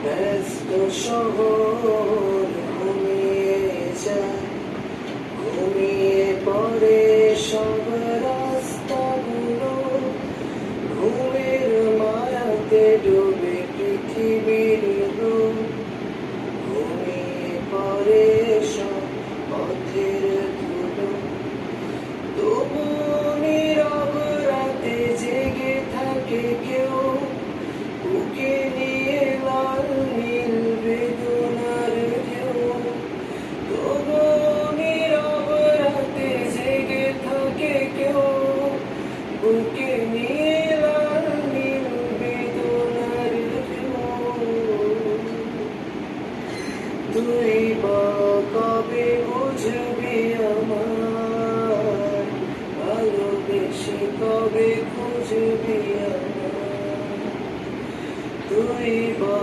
ব্যস্ত শহর ঘুমিয়ে যায়, ঘুমিয়ে পড়ে সব রাস্তাগুলো, ঘুমের মায়াতে ডুবে পৃথিবীর রূপ, ঘুমিয়ে পড়ে সব পথের ধুলো। তবু নীরব রাতে জেগে থাকে কেউ, বুকে নিয়ে লাল নীল বেদনার ঢেউ। তবু নীরব রাতে জেগে থাকে কেউ, বুকে নিয়ে লাল নীল বেদনার ঢেউ। তুই বা কবে বুঝবি আমায়, ভালোবেসে কবে খুঁজবি আমায়। তুই বা